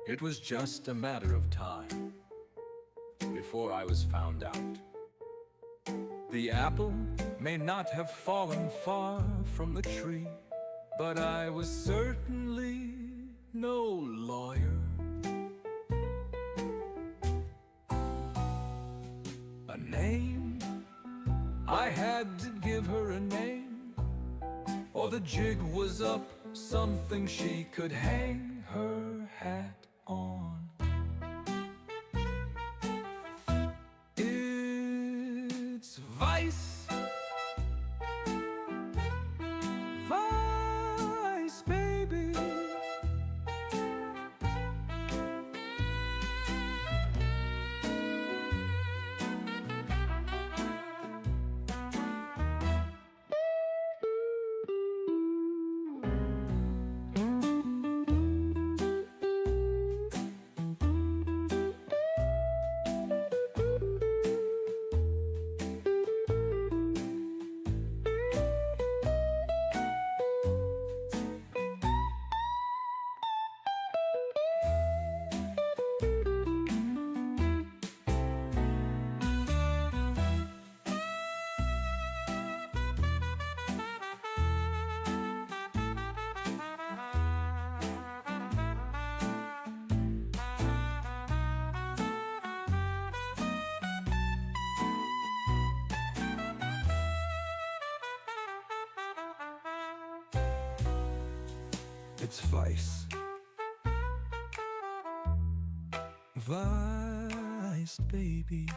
It was just a matter of time before I was found out. The apple may not have fallen far from the tree, but I was certainly no lawyer. A name, I had to give her a name, or the jig was up, something she could hang her hat on. It's Vice, Vice, baby. It's Vice, Vice, baby.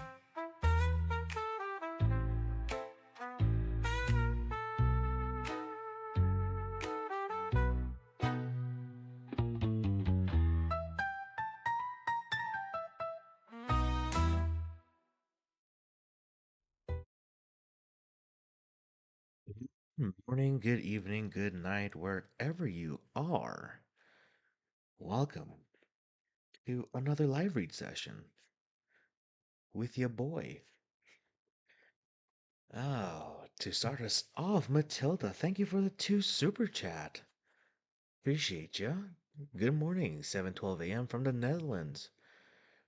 Good morning, good evening, good night, wherever you are. Welcome to another live read session with your boy. Oh, to start us off, Matilda, thank you for the 2 super chat. Appreciate ya. Good morning, 7:12 a.m. from the Netherlands.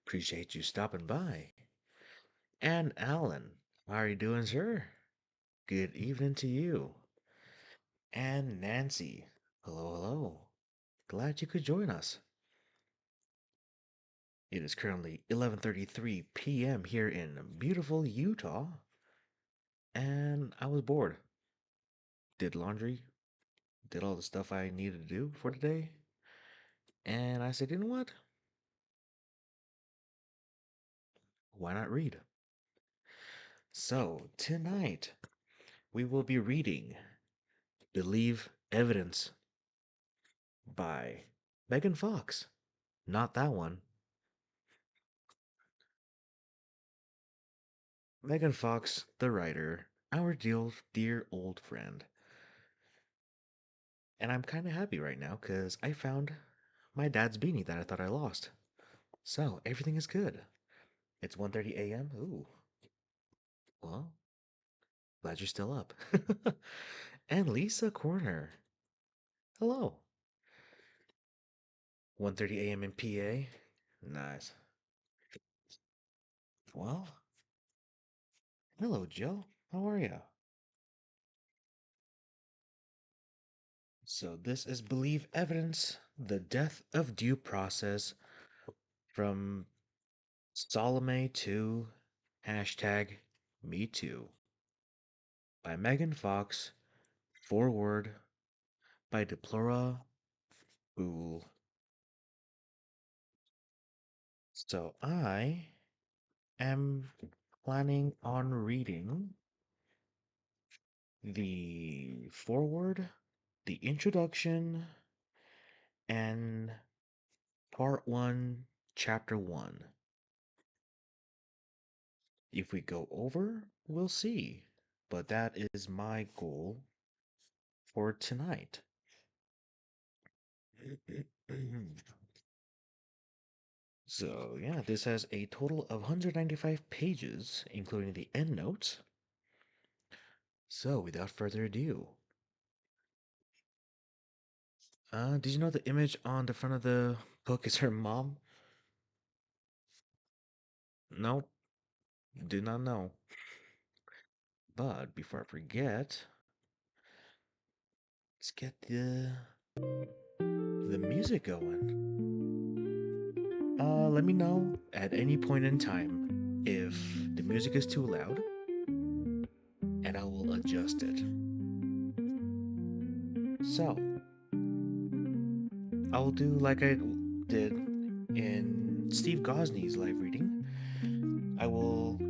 Appreciate you stopping by. And Alan, how are you doing, sir? Good evening to you. And Nancy, hello, hello. Glad you could join us. It is currently 11:33 p.m. here in beautiful Utah, and I was bored. Did laundry, did all the stuff I needed to do for today, and I said, you know what? Why not read? So, tonight we will be reading Believe Evidence by Megan Fox. Not that one. Megan Fox, the writer, our dear old friend. And I'm kind of happy right now because I found my dad's beanie that I thought I lost. So, everything is good. It's 1:30 a.m. Ooh. Well, glad you're still up. And Lisa Corner. Hello. 1:30 a.m. in PA. Nice. Well, hello, Jill. How are you? So, this is Believe Evidence, the Death of Due Process from Salome to hashtag Me Too by Megan Fox. Foreword by Deplora Fool. So, I am planning on reading the foreword, the introduction, and part 1, chapter 1. If we go over, we'll see. But that is my goal for tonight. So, yeah, this has a total of 195 pages, including the endnotes. So, without further ado, did you know the image on the front of the book is her mom? Nope, do not know. But before I forget, let's get the music going. Let me know at any point in time if the music is too loud, and I will adjust it. So, I will do like I did in Steve Gosney's live reading. I will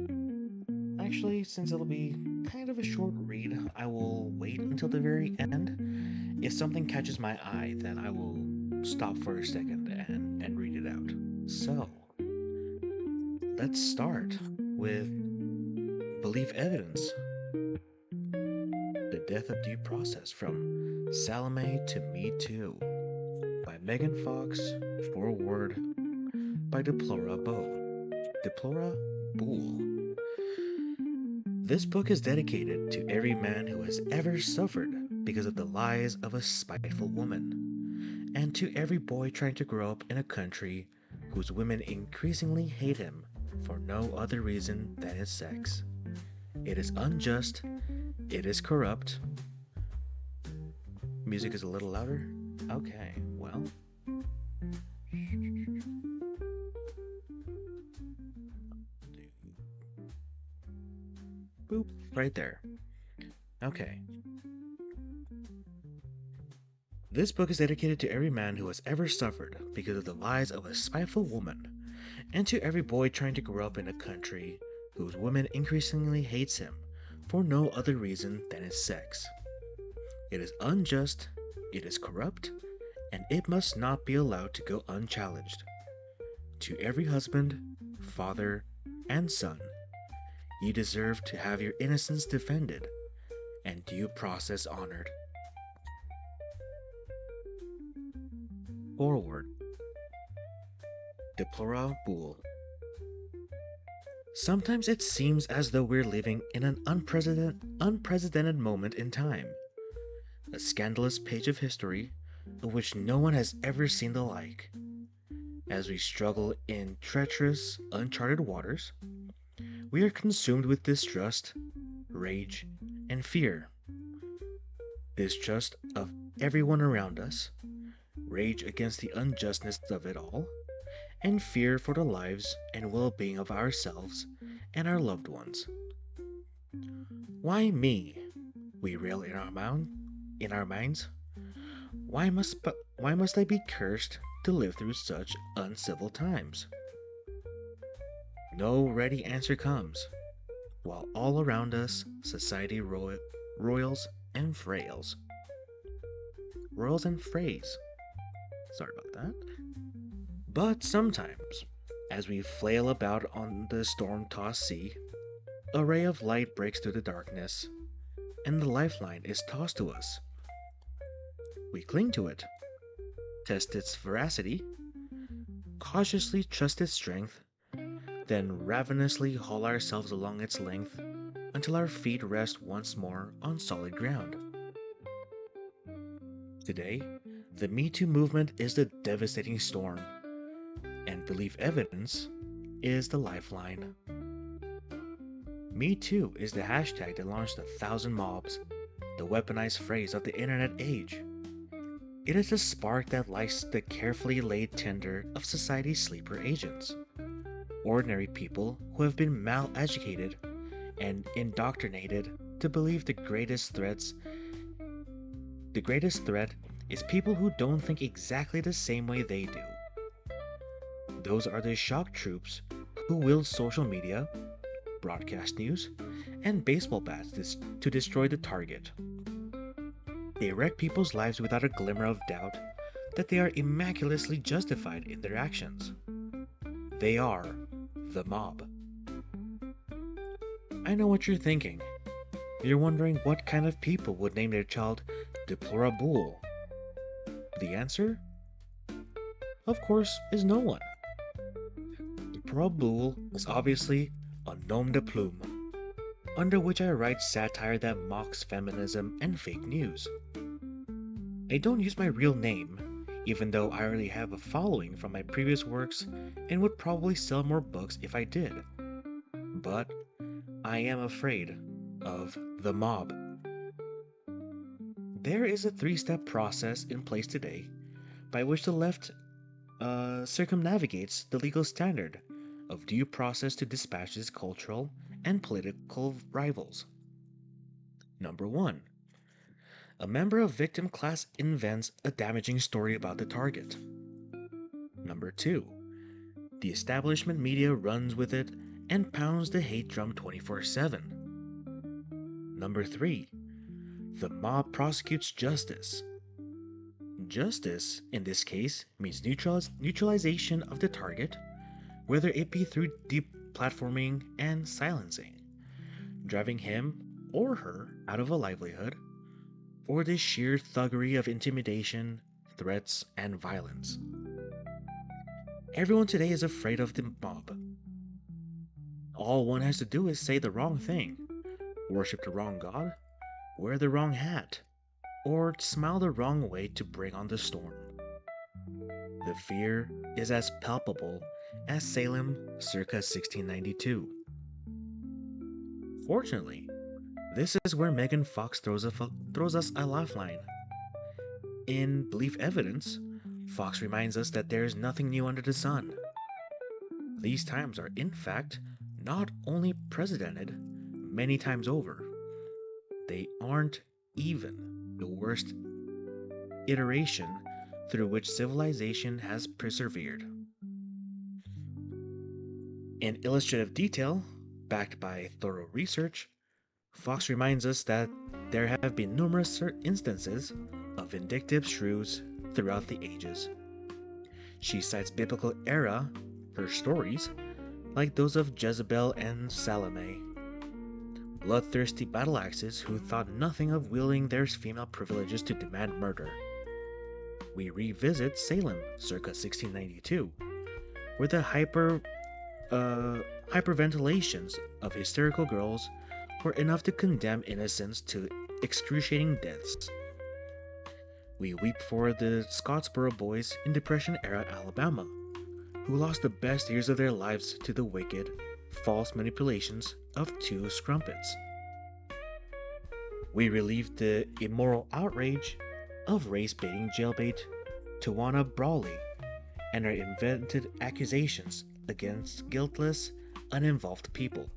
actually, since it'll be kind of a short read, I will wait until the very end. If something catches my eye, then I will stop for a second and read it out. So, let's start with Belief Evidence. The Death of Due Process from Salome to Me Too by Megan Fox, Foreword by Deplora Boole. This book is dedicated to every man who has ever suffered because of the lies of a spiteful woman, and to every boy trying to grow up in a country whose women increasingly hate him for no other reason than his sex. It is unjust, it is corrupt. Music is a little louder? Okay, well. Boop, right there. Okay. This book is dedicated to every man who has ever suffered because of the lies of a spiteful woman, and to every boy trying to grow up in a country whose woman increasingly hates him for no other reason than his sex. It is unjust, it is corrupt, and it must not be allowed to go unchallenged. To every husband, father, and son, you deserve to have your innocence defended and due process honored. Foreword. Deplora Boole. Sometimes it seems as though we're living in an unprecedented moment in time, a scandalous page of history of which no one has ever seen the like. As we struggle in treacherous, uncharted waters, we are consumed with distrust, rage, and fear. Distrust of everyone around us, rage against the unjustness of it all, and fear for the lives and well-being of ourselves and our loved ones. Why me? We rail in our minds. Why must I be cursed to live through such uncivil times? No ready answer comes, while all around us society roils and frails. Roils and frays. Sorry about that. But sometimes, as we flail about on the storm-tossed sea, a ray of light breaks through the darkness, and the lifeline is tossed to us. We cling to it, test its veracity, cautiously trust its strength, then ravenously haul ourselves along its length until our feet rest once more on solid ground. Today, the Me Too movement is the devastating storm, and Belief Evidence is the lifeline. Me Too is the hashtag that launched 1,000 mobs, the weaponized phrase of the internet age. It is the spark that lights the carefully laid tinder of society's sleeper agents. Ordinary people who have been mal-educated and indoctrinated to believe the greatest threat is people who don't think exactly the same way they do. Those are the shock troops who wield social media, broadcast news, and baseball bats to destroy the target. They wreck people's lives without a glimmer of doubt that they are immaculately justified in their actions. They are the mob. I know what you're thinking. You're wondering what kind of people would name their child Deplora Boole. The answer? Of course, is no one. Deplora Boole is obviously a nom de plume, under which I write satire that mocks feminism and fake news. I don't use my real name, even though I already have a following from my previous works and would probably sell more books if I did. But I am afraid of the mob. There is a three-step process in place today by which the left circumnavigates the legal standard of due process to dispatch its cultural and political rivals. Number 1. A member of victim class invents a damaging story about the target. Number 2. The establishment media runs with it and pounds the hate drum 24/7. Number 3. The mob prosecutes justice. Justice, in this case, means neutralization of the target, whether it be through deep platforming and silencing, driving him or her out of a livelihood, or the sheer thuggery of intimidation, threats, and violence. Everyone today is afraid of the mob. All one has to do is say the wrong thing, worship the wrong god, wear the wrong hat, or smile the wrong way to bring on the storm. The fear is as palpable as Salem circa 1692. Fortunately, this is where Megan Fox throws us a lifeline. In Belief Evidence, Fox reminds us that there is nothing new under the sun. These times are, in fact, not only precedented many times over, they aren't even the worst iteration through which civilization has persevered. In illustrative detail, backed by thorough research, Fox reminds us that there have been numerous instances of vindictive shrews throughout the ages. She cites biblical era, her stories, like those of Jezebel and Salome, bloodthirsty battle axes who thought nothing of wielding their female privileges to demand murder. We revisit Salem circa 1692, where the hyperventilations of hysterical girls were enough to condemn innocents to excruciating deaths. We weep for the Scottsboro boys in Depression-era Alabama, who lost the best years of their lives to the wicked, false manipulations of two scrumpets. We relieve the immoral outrage of race-baiting jailbait Tawana Brawley and her invented accusations against guiltless, uninvolved people.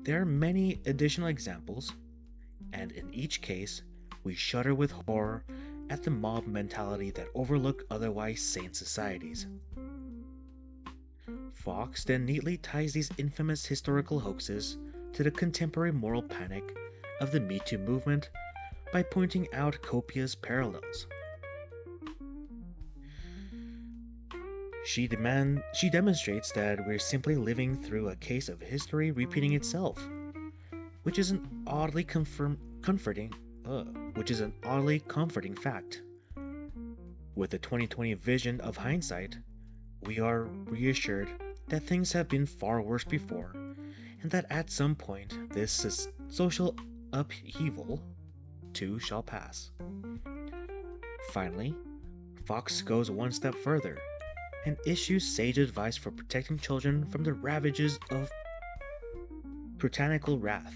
There are many additional examples, and in each case, we shudder with horror at the mob mentality that overlook otherwise sane societies. Fox then neatly ties these infamous historical hoaxes to the contemporary moral panic of the Me Too movement by pointing out copious parallels. She demonstrates that we're simply living through a case of history repeating itself, which is an oddly comforting fact. With the 2020 vision of hindsight, we are reassured that things have been far worse before, and that at some point this social upheaval too shall pass. Finally, Fox goes one step further and issues sage advice for protecting children from the ravages of puritanical wrath.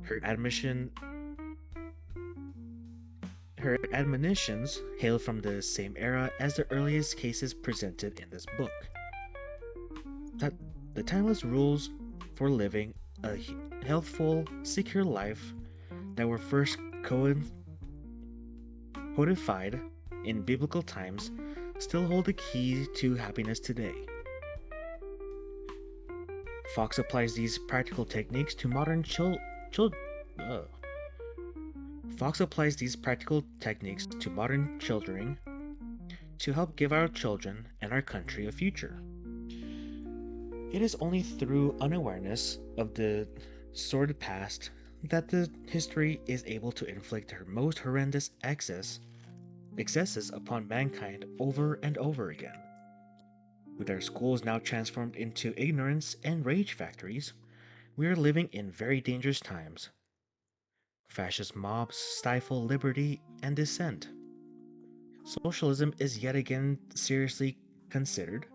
Her admonitions hail from the same era as the earliest cases presented in this book. That the timeless rules for living a healthful, secure life that were first codified in biblical times still hold the key to happiness today. Fox applies these practical techniques to modern children to help give our children and our country a future. It is only through unawareness of the sordid past that the history is able to inflict her most horrendous excesses upon mankind over and over again. With our schools now transformed into ignorance and rage factories, we are living in very dangerous times. Fascist mobs stifle liberty and dissent. Socialism is yet again seriously considered,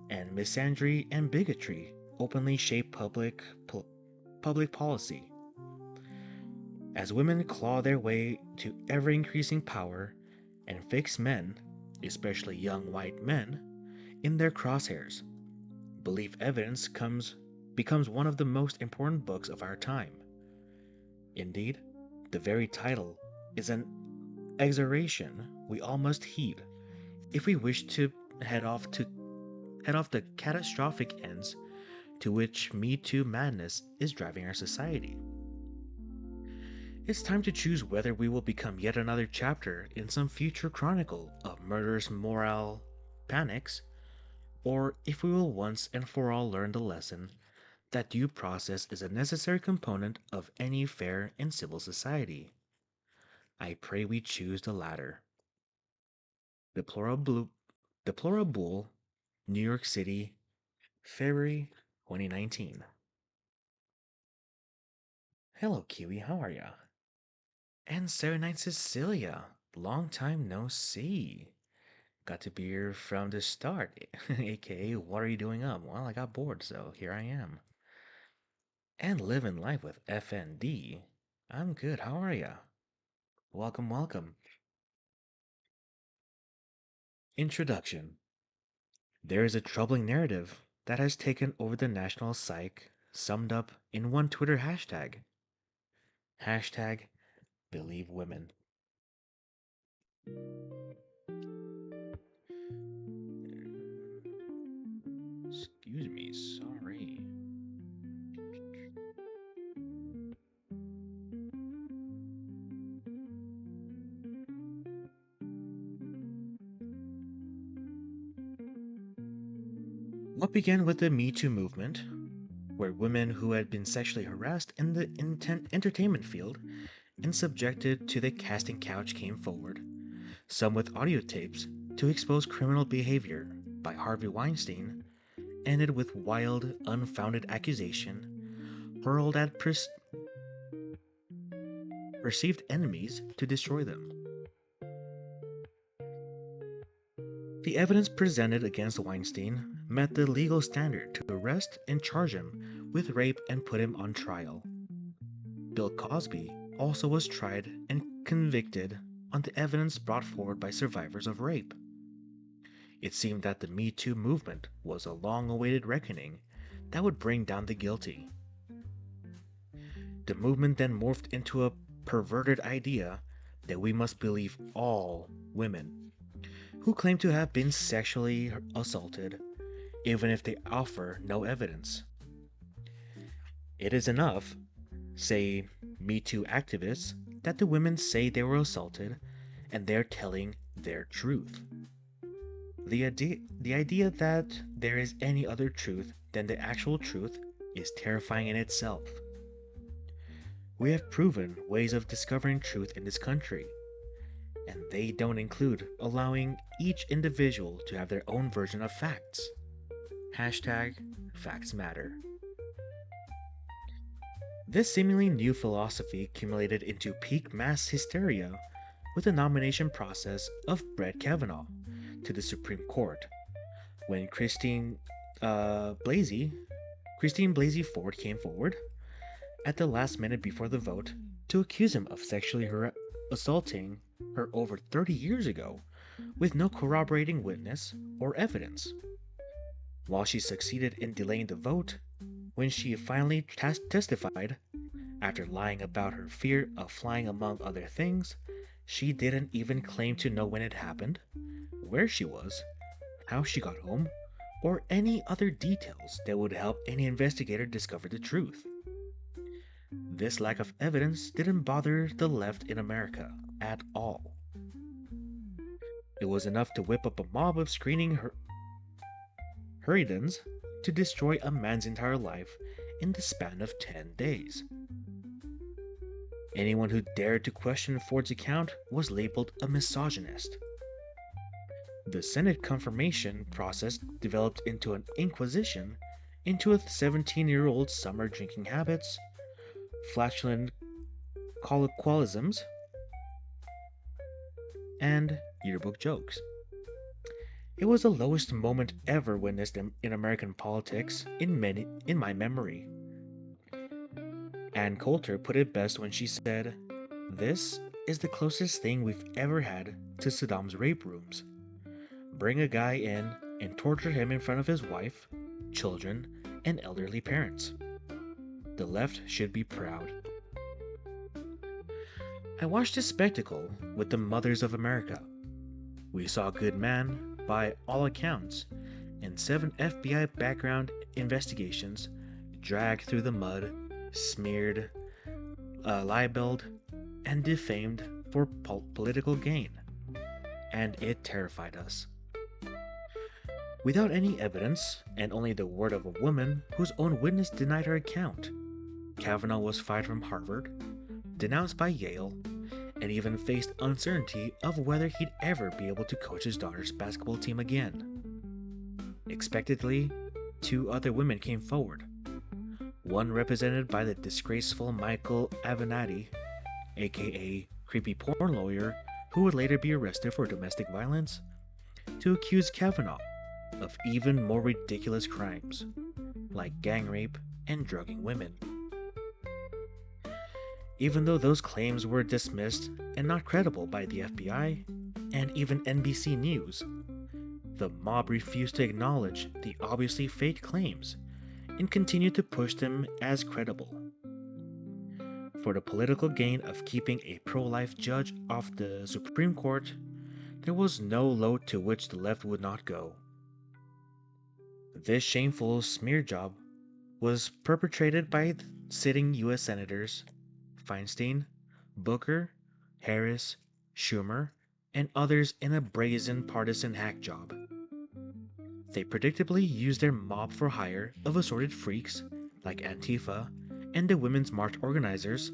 and misandry and bigotry openly shape public policy. As women claw their way to ever increasing power and fix men, especially young white men, in their crosshairs, belief evidence becomes one of the most important books of our time. Indeed, the very title is an exhortation we all must heed if we wish to head off to head off the catastrophic ends to which Me Too madness is driving our society. It's time to choose whether we will become yet another chapter in some future chronicle of murderous moral panics, or if we will once and for all learn the lesson that due process is a necessary component of any fair and civil society. I pray we choose the latter. Deplorable, Deplorable, New York City, February 2019. Hello, Kiwi, how are ya? And Serenite Cecilia, long time no see. Got to be here from the start, aka, what are you doing up? Well, I got bored, so here I am. And living life with FND. I'm good, how are ya? Welcome, welcome. Introduction. There is a troubling narrative that has taken over the national psyche, summed up in one Twitter hashtag. Hashtag believe women. Excuse me, sorry. What began with the Me Too movement, where women who had been sexually harassed in the entertainment field and subjected to the casting couch came forward, some with audio tapes to expose criminal behavior by Harvey Weinstein, ended with wild, unfounded accusation hurled at perceived enemies to destroy them. The evidence presented against Weinstein met the legal standard to arrest and charge him with rape and put him on trial. Bill Cosby also was tried and convicted on the evidence brought forward by survivors of rape. It seemed that the Me Too movement was a long-awaited reckoning that would bring down the guilty. The movement then morphed into a perverted idea that we must believe all women who claim to have been sexually assaulted, even if they offer no evidence. It is enough, say Me Too activists, that the women say they were assaulted and they're telling their truth. The idea that there is any other truth than the actual truth is terrifying in itself. We have proven ways of discovering truth in this country, and they don't include allowing each individual to have their own version of facts. Hashtag facts matter. This seemingly new philosophy accumulated into peak mass hysteria with the nomination process of Brett Kavanaugh to the Supreme Court, when Christine Blasey Ford came forward at the last minute before the vote to accuse him of sexually assaulting her over 30 years ago with no corroborating witness or evidence. While she succeeded in delaying the vote, when she finally testified, after lying about her fear of flying among other things, she didn't even claim to know when it happened, where she was, how she got home, or any other details that would help any investigator discover the truth. This lack of evidence didn't bother the left in America at all. It was enough to whip up a mob of screening hurriedans to destroy a man's entire life in the span of 10 days. Anyone who dared to question Ford's account was labeled a misogynist. The Senate confirmation process developed into an inquisition into a 17-year-old's summer drinking habits, flatulent colloquialisms, and yearbook jokes. It was the lowest moment ever witnessed in American politics in my memory. Ann Coulter put it best when she said, "This is the closest thing we've ever had to Saddam's rape rooms. Bring a guy in and torture him in front of his wife, children, and elderly parents. The left should be proud." I watched this spectacle with the mothers of America. We saw a good man, by all accounts, and 7 FBI background investigations dragged through the mud, smeared, libeled, and defamed for political gain. And it terrified us. Without any evidence, and only the word of a woman whose own witness denied her account, Kavanaugh was fired from Harvard, denounced by Yale, and even faced uncertainty of whether he'd ever be able to coach his daughter's basketball team again. Expectedly, 2 other women came forward, one represented by the disgraceful Michael Avenatti, aka creepy porn lawyer who would later be arrested for domestic violence, to accuse Kavanaugh of even more ridiculous crimes, like gang rape and drugging women. Even though those claims were dismissed and not credible by the FBI and even NBC News, the mob refused to acknowledge the obviously fake claims and continued to push them as credible. For the political gain of keeping a pro-life judge off the Supreme Court, there was no low to which the left would not go. This shameful smear job was perpetrated by sitting U.S. Senators Feinstein, Booker, Harris, Schumer, and others in a brazen partisan hack job. They predictably used their mob for hire of assorted freaks like Antifa and the Women's March organizers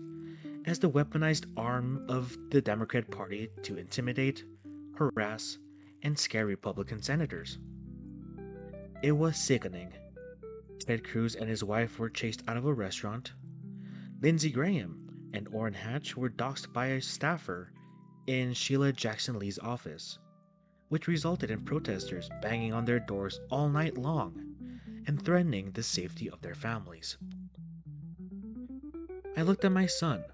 as the weaponized arm of the Democrat Party to intimidate, harass, and scare Republican senators. It was sickening. Ted Cruz and his wife were chased out of a restaurant. Lindsey Graham and Orrin Hatch were doxxed by a staffer in Sheila Jackson Lee's office, which resulted in protesters banging on their doors all night long and threatening the safety of their families. I looked at my son,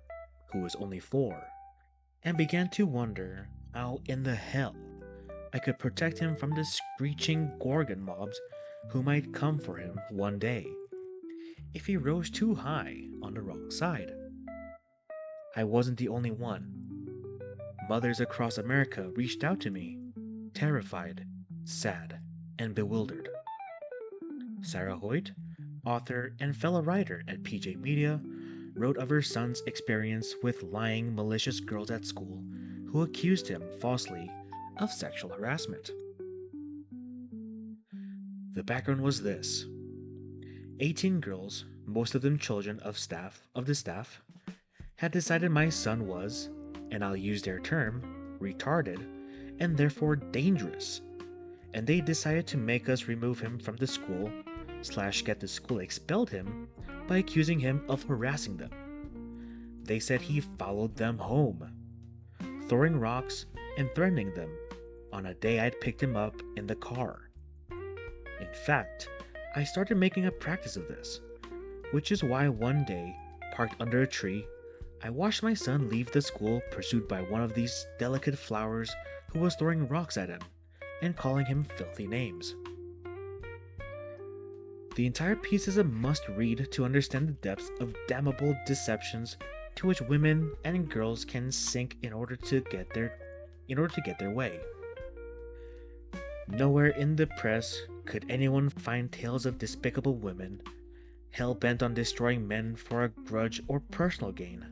who was only 4, and began to wonder how in the hell I could protect him from the screeching Gorgon mobs who might come for him one day if he rose too high on the wrong side. I wasn't the only one. Mothers across America reached out to me, terrified, sad, and bewildered. Sarah Hoyt, author and fellow writer at PJ Media, wrote of her son's experience with lying, malicious girls at school who accused him falsely of sexual harassment. The background was this: 18 girls, most of them children of the staff, had decided my son was, and I'll use their term, retarded, and therefore dangerous, and they decided to make us remove him from the school / get the school expelled him by accusing him of harassing them. They said he followed them home, throwing rocks and threatening them on a day I'd picked him up in the car. In fact, I started making a practice of this, which is why one day, parked under a tree, I watched my son leave the school pursued by one of these delicate flowers who was throwing rocks at him and calling him filthy names. The entire piece is a must-read to understand the depths of damnable deceptions to which women and girls can sink in order to get their way. Nowhere in the press could anyone find tales of despicable women hell-bent on destroying men for a grudge or personal gain.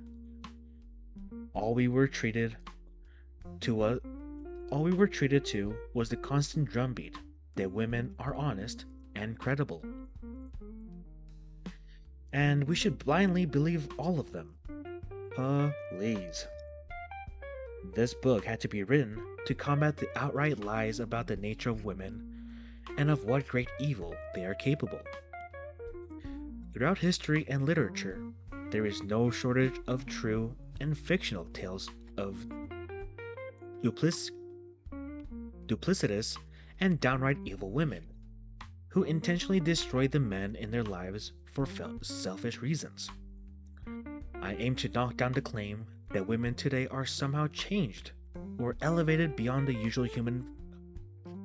All we were treated to was the constant drumbeat that women are honest and credible, and we should blindly believe all of them. Please. This book had to be written to combat the outright lies about the nature of women and of what great evil they are capable. Throughout history and literature, there is no shortage of true and fictional tales of duplicitous and downright evil women who intentionally destroy the men in their lives for selfish reasons. I aim to knock down the claim that women today are somehow changed or elevated beyond the usual human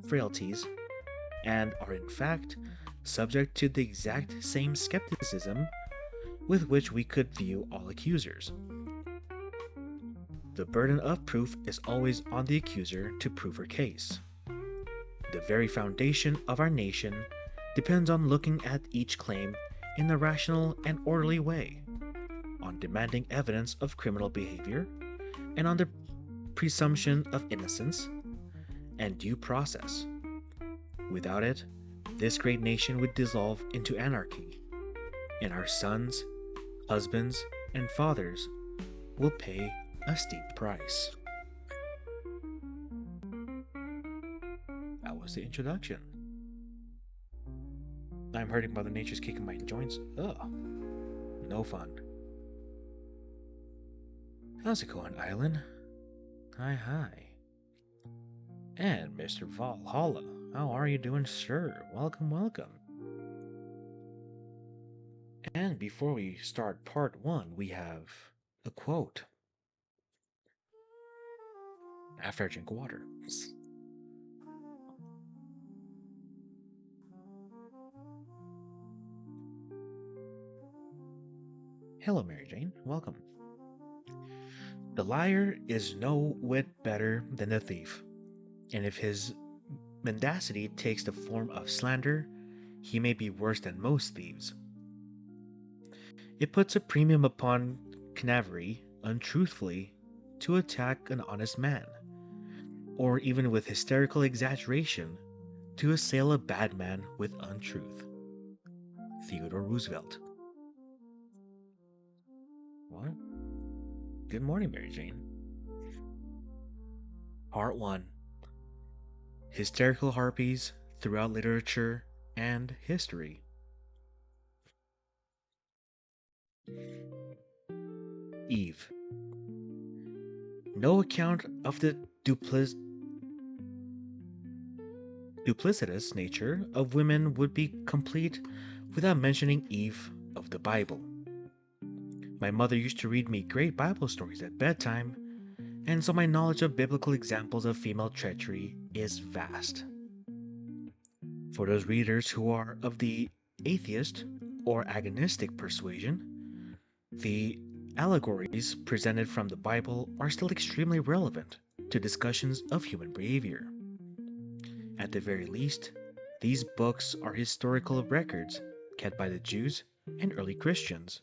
frailties and are in fact subject to the exact same skepticism with which we could view all accusers. The burden of proof is always on the accuser to prove her case. The very foundation of our nation depends on looking at each claim in a rational and orderly way, on demanding evidence of criminal behavior, and on the presumption of innocence and due process. Without it, this great nation would dissolve into anarchy, and our sons, husbands, and fathers will pay a steep price. That was the introduction. I'm hurting Mother Nature's kicking my joints. Ugh. No fun. How's it going, Island? Hi. And Mr. Valhalla, how are you doing, sir? Welcome. And before we start part 1, we have a quote. After I drink water. Hello, Mary Jane. Welcome. The liar is no whit better than the thief, and if his mendacity takes the form of slander, he may be worse than most thieves. It puts a premium upon knavery untruthfully to attack an honest man, or even with hysterical exaggeration to assail a bad man with untruth. Theodore Roosevelt. What? Good morning, Mary Jane. Part 1. Hysterical harpies throughout literature and history. Eve. No account of the duplicitous nature of women would be complete without mentioning Eve of the Bible. My mother used to read me great Bible stories at bedtime, and so my knowledge of biblical examples of female treachery is vast. For those readers who are of the atheist or agonistic persuasion, the allegories presented from the Bible are still extremely relevant to discussions of human behavior. At the very least, these books are historical records kept by the Jews and early Christians,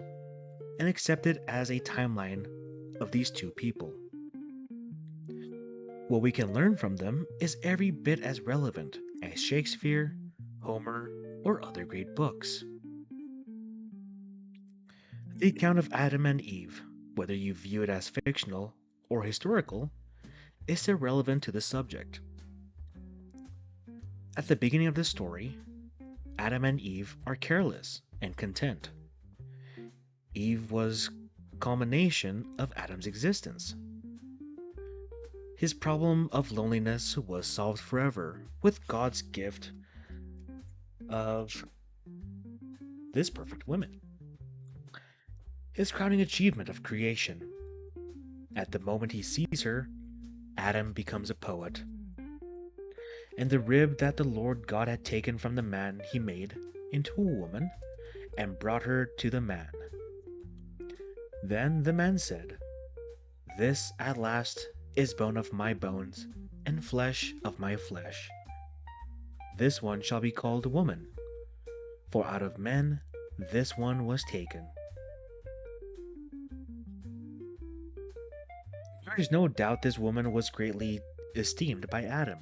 and accepted as a timeline of these two people. What we can learn from them is every bit as relevant as Shakespeare, Homer, or other great books. The account of Adam and Eve, whether you view it as fictional or historical, is irrelevant to the subject. At the beginning of the story, Adam and Eve are careless and content. Eve was culmination of Adam's existence. His problem of loneliness was solved forever with God's gift of this perfect woman. His crowning achievement of creation. At the moment he sees her, Adam becomes a poet. And the rib that the Lord God had taken from the man he made into a woman and brought her to the man. Then the man said, "This at last is bone of my bones and flesh of my flesh. This one shall be called woman, for out of men this one was taken." There is no doubt this woman was greatly esteemed by Adam.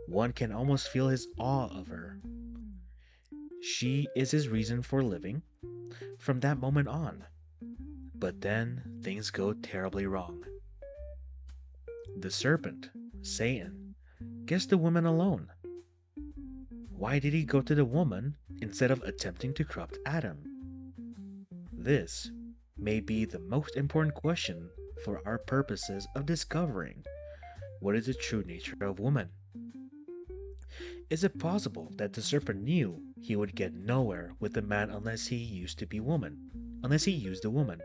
One can almost feel his awe of her. She is his reason for living from that moment on. But then things go terribly wrong. The serpent, Satan, gets the woman alone. Why did he go to the woman instead of attempting to corrupt Adam? This may be the most important question for our purposes of discovering what is the true nature of woman. Is it possible that the serpent knew he would get nowhere with the man unless he used to be woman, unless he used a woman?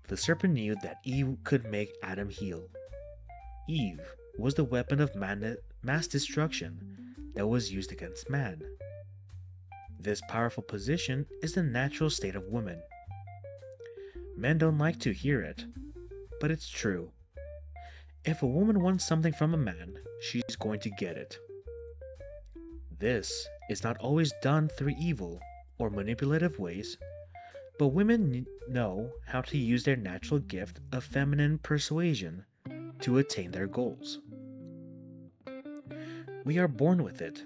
The serpent knew that Eve could make Adam heal. Eve was the weapon of mass destruction that was used against man. This powerful position is the natural state of women. Men don't like to hear it, but it's true. If a woman wants something from a man, she's going to get it. This is not always done through evil or manipulative ways, but women know how to use their natural gift of feminine persuasion to attain their goals. We are born with it.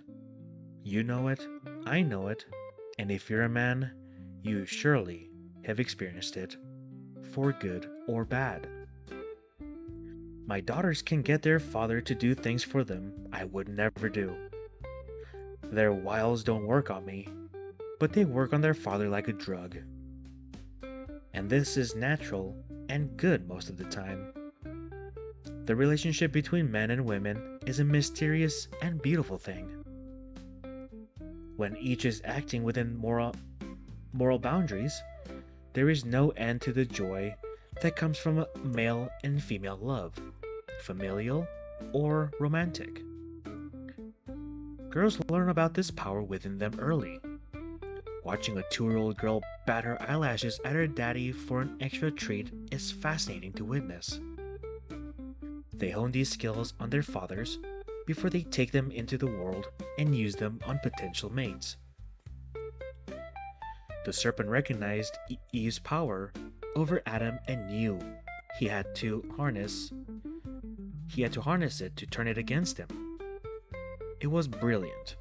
You know it, I know it, and if you're a man, you surely have experienced it, for good or bad. My daughters can get their father to do things for them I would never do. Their wiles don't work on me, but they work on their father like a drug. And this is natural and good most of the time. The relationship between men and women is a mysterious and beautiful thing. When each is acting within moral boundaries, there is no end to the joy that comes from a male and female love, familial or romantic. Girls learn about this power within them early. Watching a 2-year-old girl bat her eyelashes at her daddy for an extra treat is fascinating to witness. They hone these skills on their fathers before they take them into the world and use them on potential mates. The serpent recognized Eve's power over Adam and knew he had to harness it to turn it against him. It was brilliant.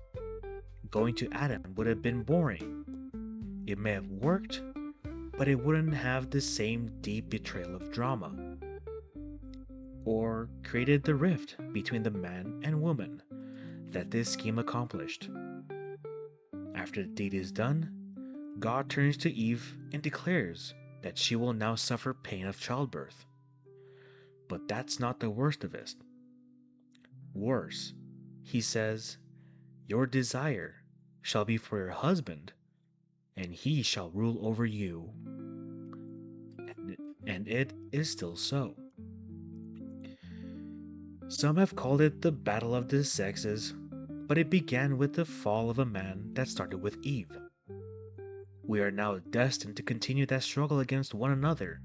Going to Adam would have been boring. It may have worked, but it wouldn't have the same deep betrayal of drama, or created the rift between the man and woman that this scheme accomplished. After the deed is done, God turns to Eve and declares that she will now suffer pain of childbirth. But that's not the worst of it. Worse, he says, "Your desire shall be for your husband, and he shall rule over you." And it is still so. Some have called it the battle of the sexes, but it began with the fall of a man that started with Eve. We are now destined to continue that struggle against one another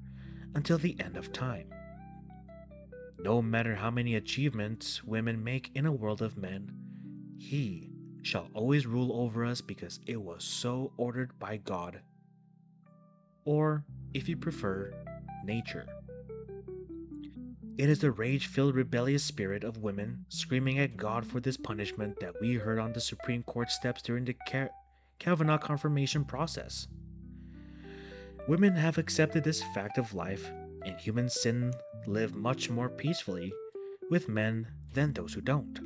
until the end of time. No matter how many achievements women make in a world of men, he shall always rule over us because it was so ordered by God. Or, if you prefer, nature. It is the rage-filled rebellious spirit of women screaming at God for this punishment that we heard on the Supreme Court steps during the Kavanaugh confirmation process. Women have accepted this fact of life, and human sin live much more peacefully with men than those who don't.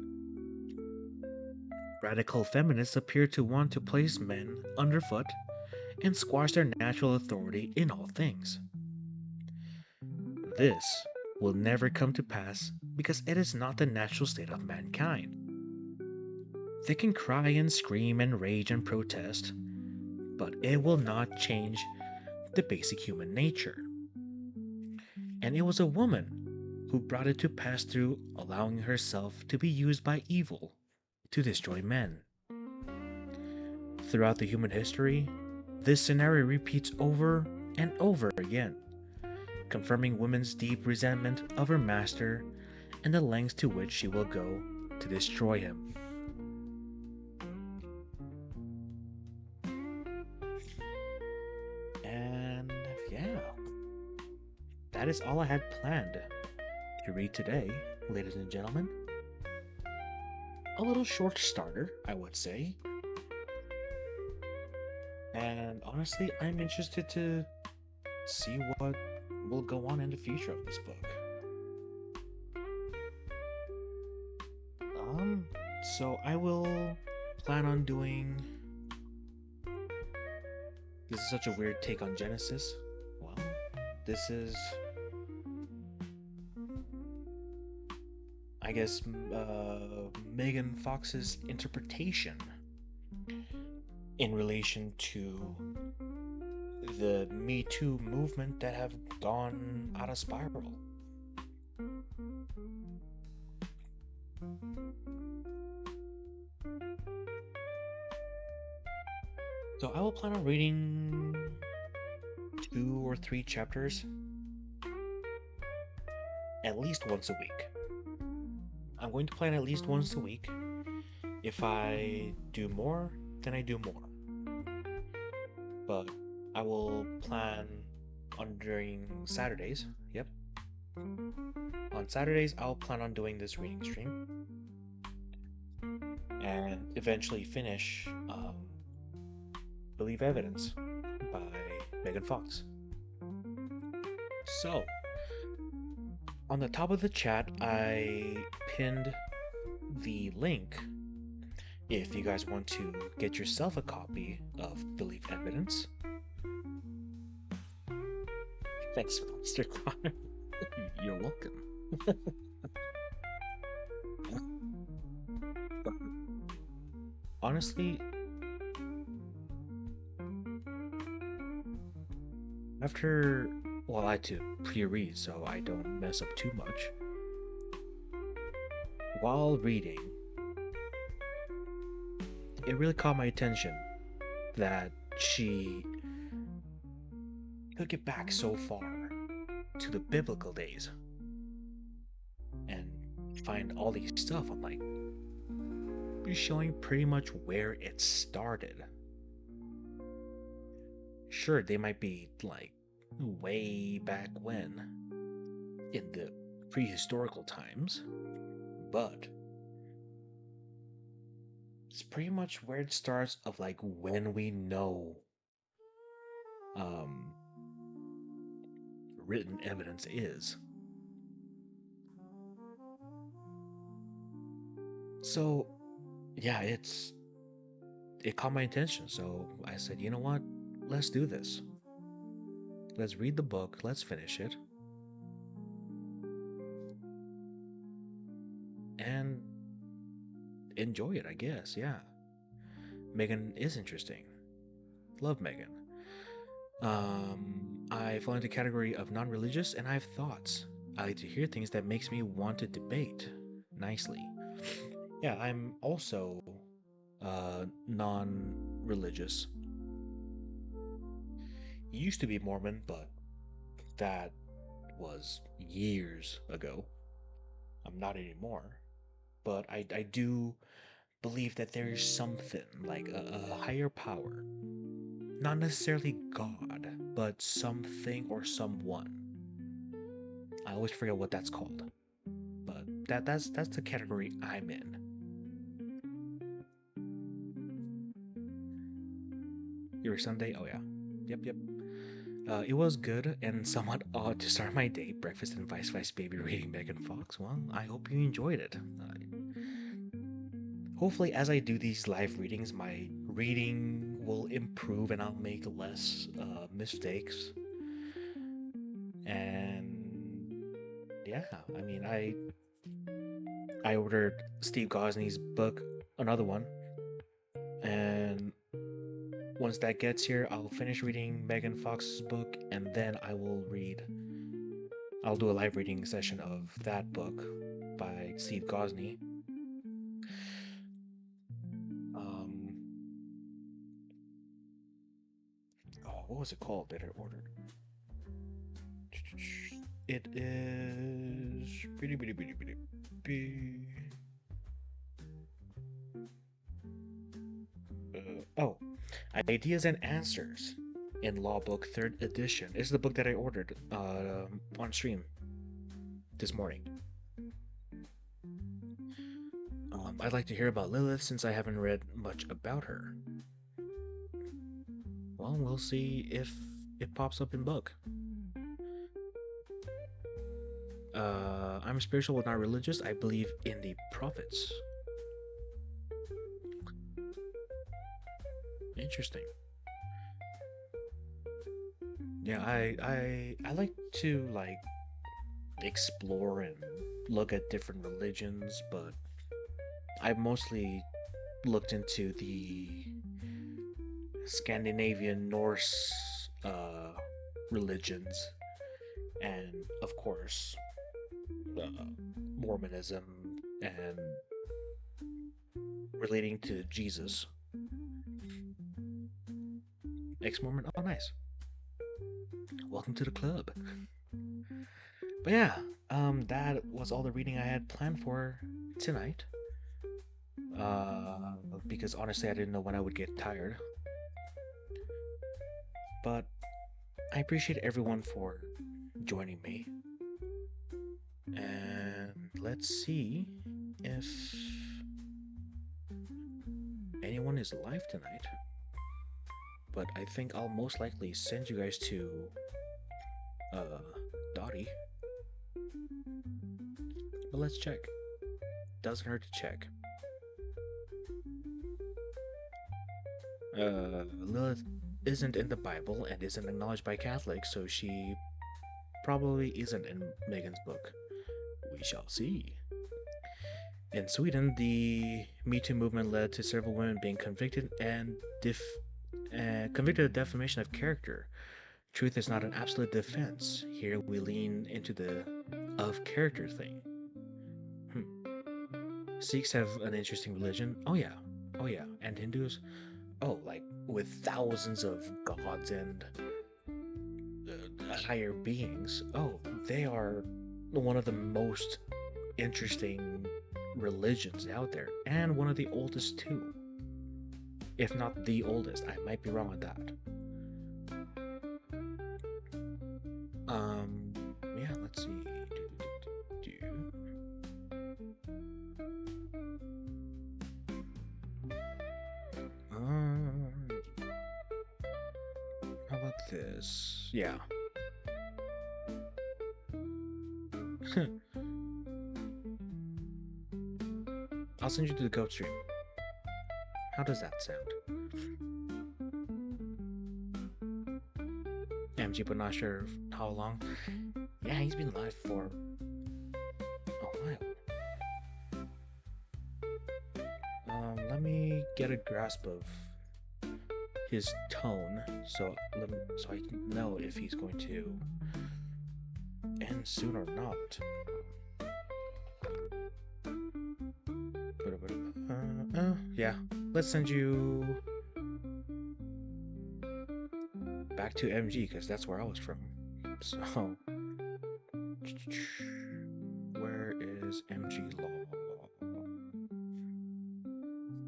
Radical feminists appear to want to place men underfoot and squash their natural authority in all things. This will never come to pass because it is not the natural state of mankind. They can cry and scream and rage and protest, but it will not change the basic human nature. And it was a woman who brought it to pass through allowing herself to be used by evil to destroy men. Throughout the human history, this scenario repeats over and over again, confirming women's deep resentment of her master and the lengths to which she will go to destroy him. And yeah, that is all I had planned to read today, ladies and gentlemen. A little short starter, I would say. And honestly, I'm interested to see what will go on in the future of this book. So I will plan on doing This is such a weird take on Genesis. Well, this is, I guess, Megan Fox's interpretation in relation to the Me Too movement that have gone out of spiral. So I will plan on reading 2 or 3 chapters at least once a week. I'm going to plan at least once a week. If I do more, then I do more. But I will plan on during Saturdays. Yep. On Saturdays, I'll plan on doing this reading stream. And eventually finish Believe Evidence by Megan Fox. So, on the top of the chat, I pinned the link if you guys want to get yourself a copy of Believe Evidence. Thanks, Mr. Connor. You're welcome. Honestly, I had to pre-read so I don't mess up too much. While reading, it really caught my attention that she took it back so far to the biblical days and find all these stuff. I'm like, showing pretty much where it started. Sure, they might be like way back when in the prehistorical times, but it's pretty much where it starts of like when we know written evidence is. So yeah, it caught my attention, so I said, you know what, let's do this. Let's read the book, let's finish it, and enjoy it, I guess. Yeah, Megan is interesting. Love Megan. I fall into the category of non-religious, and I have thoughts. I like to hear things that makes me want to debate nicely. Yeah, I'm also non-religious. Used to be Mormon, but that was years ago. I'm not anymore. But I do believe that there is something, like a higher power. Not necessarily God, but something or someone. I always forget what that's called. But that's the category I'm in. Your Sunday? Oh yeah. Yep. It was good and somewhat odd to start my day, breakfast and Vice Baby reading Megan Fox. Well, I hope you enjoyed it. Hopefully, as I do these live readings, my reading will improve and I'll make less mistakes. And yeah, I mean, I ordered Steve Gosney's book, another one, and once that gets here, I'll finish reading Megan Fox's book, and then I'll do a live reading session of that book by Steve Gosney. What was it called that I ordered? It is... Ideas and Answers in Law Book 3rd edition. This is the book that I ordered on stream this morning. I'd like to hear about Lilith since I haven't read much about her. Well, we'll see if it pops up in book. I'm spiritual but not religious. I believe in the prophets. Interesting. Yeah, I like to like explore and look at different religions, but I mostly looked into the Scandinavian Norse religions, and of course, uh, Mormonism and relating to Jesus. Ex-Mormon. Oh, nice. Welcome to the club. But yeah, that was all the reading I had planned for tonight. Because honestly, I didn't know when I would get tired. But I appreciate everyone for joining me. And let's see if anyone is live tonight. But I think I'll most likely send you guys to Dottie. But let's check. Doesn't hurt to check. Lilith isn't in the Bible and isn't acknowledged by Catholics, so she probably isn't in Megan's book. We shall see. In Sweden, the Me Too movement led to several women being convicted convicted of defamation of character. Truth is not an absolute defense. Here we lean into the of character thing. Sikhs have an interesting religion. Oh yeah. And Hindus? Oh, like with thousands of gods and higher beings. Oh, they are one of the most interesting religions out there, and one of the oldest too. If not the oldest, I might be wrong with that. Yeah, let's see. How about this? Yeah. I'll send you to the goat stream. How does that sound? MG, but not sure how long. Yeah, he's been live for a while. Let me get a grasp of his tone, so I can know if he's going to end soon or not. Yeah, let's send you back to MG because that's where I was from. So, where is MG Law?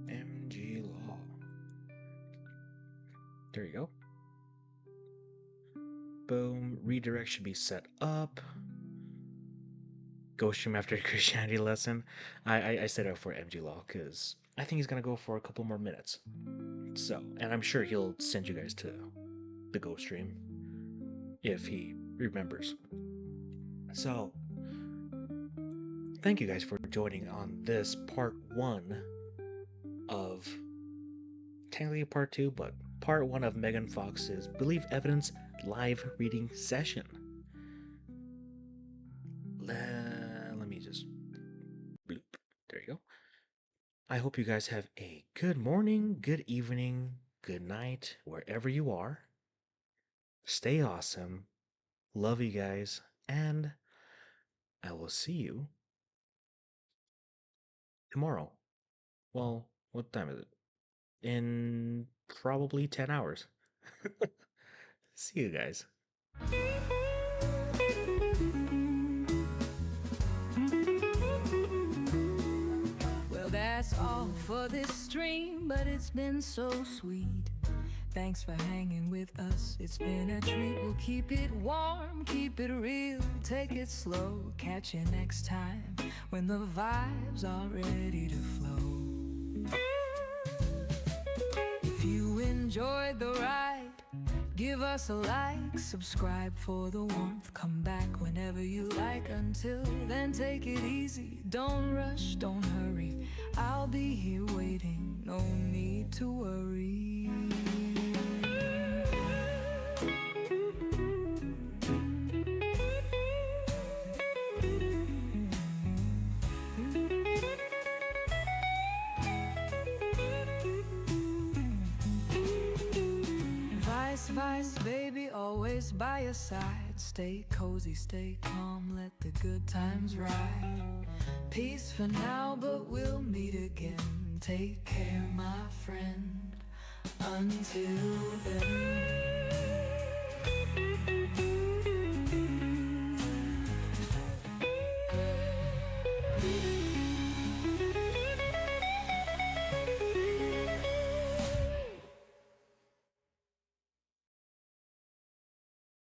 MG Law. There you go. Boom. Redirect should be set up. Go stream after Christianity lesson. I set up for MG Law because I think he's gonna go for a couple more minutes. So, and I'm sure he'll send you guys to the Go stream if he remembers. So, thank you guys for joining on this part 1 of, technically part 2, but part 1 of Megan Fox's Believe Evidence live reading session. Let me just bloop. There you go. I hope you guys have a good morning, good evening, good night, wherever you are. Stay awesome. Love you guys, and I will see you tomorrow. Well, what time is it? In probably 10 hours. See you guys. Well, that's all for this stream, but it's been so sweet. Thanks for hanging with us, it's been a treat. We'll keep it warm, keep it real, take it slow. Catch you next time when the vibes are ready to flow. If you enjoyed the ride, give us a like, subscribe for the warmth. Come back whenever you like. Until then, take it easy, don't rush, don't hurry. I'll be here waiting, no need to worry. advice, baby, always by your side. Stay cozy, stay calm, let the good times ride. Peace for now, but we'll meet again. Take care, my friend, until then.